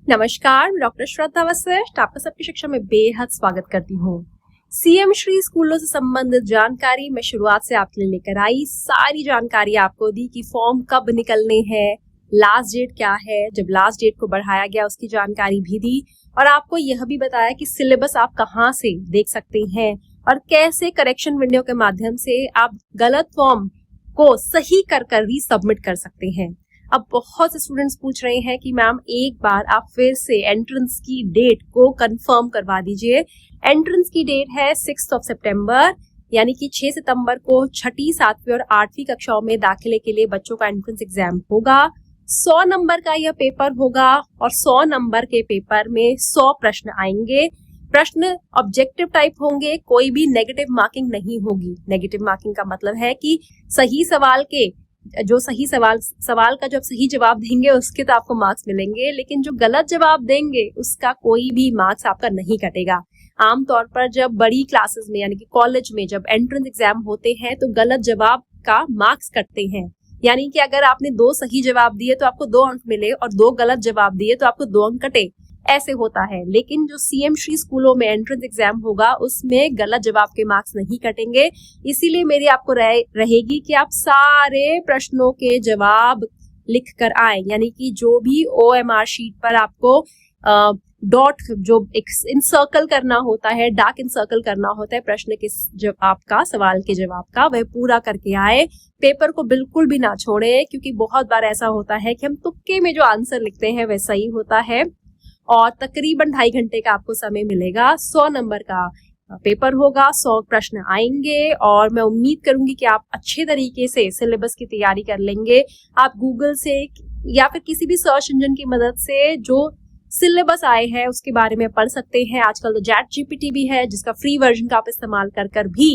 नमस्कार, मैं डॉक्टर श्रद्धा वशिष्ठ आपका सबकी शिक्षा में बेहद स्वागत करती हूँ। सीएम श्री स्कूलों से संबंधित जानकारी मैं शुरुआत से आपके लिए लेकर आई। सारी जानकारी आपको दी कि फॉर्म कब निकलने हैं, लास्ट डेट क्या है, जब लास्ट डेट को बढ़ाया गया उसकी जानकारी भी दी और आपको यह भी बताया कि सिलेबस आप कहाँ से देख सकते हैं और कैसे करेक्शन विंडो के माध्यम से आप गलत फॉर्म को सही कर री सबमिट कर सकते हैं। अब बहुत से स्टूडेंट्स पूछ रहे हैं कि मैम एक बार आप फिर से एंट्रेंस की डेट को कंफर्म करवा दीजिए। एंट्रेंस की डेट है 6 सितंबर, यानी कि 6 सितंबर को छठी, 7वीं और 8वीं कक्षाओं में दाखिले के लिए बच्चों का एंट्रेंस एग्जाम होगा। 100 नंबर का यह पेपर होगा और 100 नंबर के पेपर में 100 प्रश्न आएंगे। प्रश्न ऑब्जेक्टिव टाइप होंगे, कोई भी नेगेटिव मार्किंग नहीं होगी। नेगेटिव मार्किंग का मतलब है कि सही सवाल के जो सही सवाल का जब सही जवाब देंगे उसके तो आपको मार्क्स मिलेंगे, लेकिन जो गलत जवाब देंगे उसका कोई भी मार्क्स आपका नहीं कटेगा। आमतौर पर जब बड़ी क्लासेस में यानी कि कॉलेज में जब एंट्रेंस एग्जाम होते हैं तो गलत जवाब का मार्क्स कटते हैं, यानी कि अगर आपने 2 सही जवाब दिए तो आपको 2 अंक मिले और 2 गलत जवाब दिए तो आपको 2 अंक कटे, ऐसे होता है। लेकिन जो सीएम श्री स्कूलों में एंट्रेंस एग्जाम होगा उसमें गलत जवाब के मार्क्स नहीं कटेंगे। इसीलिए मेरी आपको रहेगी कि आप सारे प्रश्नों के जवाब लिख कर आए, यानी कि जो भी OMR शीट पर आपको डॉट जो इंसर्कल करना होता है, डार्क इंसर्कल करना होता है प्रश्न के जवाब का, सवाल के जवाब का, वह पूरा करके आए। पेपर को बिल्कुल भी ना छोड़े, क्योंकि बहुत बार ऐसा होता है कि हम तुक्के में जो आंसर लिखते हैं वह सही होता है। और तकरीबन 2.5 घंटे का आपको समय मिलेगा। 100 नंबर का पेपर होगा, 100 प्रश्न आएंगे और मैं उम्मीद करूंगी कि आप अच्छे तरीके से सिलेबस की तैयारी कर लेंगे। आप गूगल से या फिर किसी भी सर्च इंजन की मदद से जो सिलेबस आए हैं उसके बारे में पढ़ सकते हैं। आजकल तो ChatGPT भी है जिसका फ्री वर्जन का आप इस्तेमाल कर भी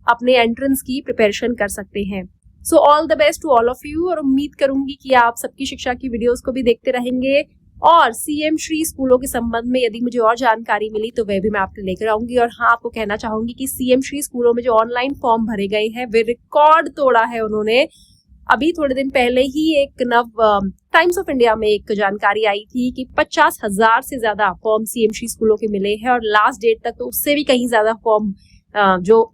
अपने एंट्रेंस की प्रिपरेशन कर सकते हैं। So all the best to all of you, और उम्मीद करूंगी कि आप सबकी शिक्षा की वीडियोस को भी देखते रहेंगे और सीएम श्री स्कूलों के संबंध में यदि मुझे और जानकारी मिली तो वह भी मैं आपको लेकर आऊंगी। और हाँ, आपको कहना चाहूंगी कि सीएम श्री स्कूलों में जो ऑनलाइन फॉर्म भरे गए हैं वे रिकॉर्ड तोड़ा है उन्होंने। अभी थोड़े दिन पहले ही एक टाइम्स ऑफ इंडिया में एक जानकारी आई थी कि 50,000 से ज्यादा फॉर्म सीएम श्री स्कूलों के मिले हैं और लास्ट डेट तक तो उससे भी कहीं ज्यादा फॉर्म जो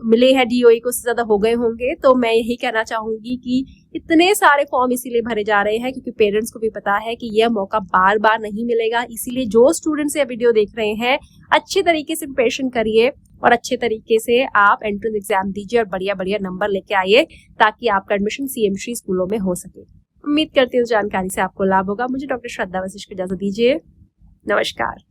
मिले हैं DOE को, उससे ज्यादा हो गए होंगे। तो मैं यही कहना चाहूंगी कि इतने सारे फॉर्म इसीलिए भरे जा रहे हैं क्योंकि पेरेंट्स को भी पता है कि यह मौका बार बार नहीं मिलेगा। इसीलिए जो स्टूडेंट्स ये वीडियो देख रहे हैं अच्छे तरीके से प्रिपरेशन करिए और अच्छे तरीके से आप एंट्रेंस एग्जाम दीजिए और बढ़िया बढ़िया नंबर लेके आइए ताकि आपका एडमिशन सीएम श्री स्कूलों में हो सके। उम्मीद करती हूँ जानकारी से आपको लाभ होगा। मुझे डॉक्टर श्रद्धा वशिष्ठ को इजाजत दीजिए। नमस्कार।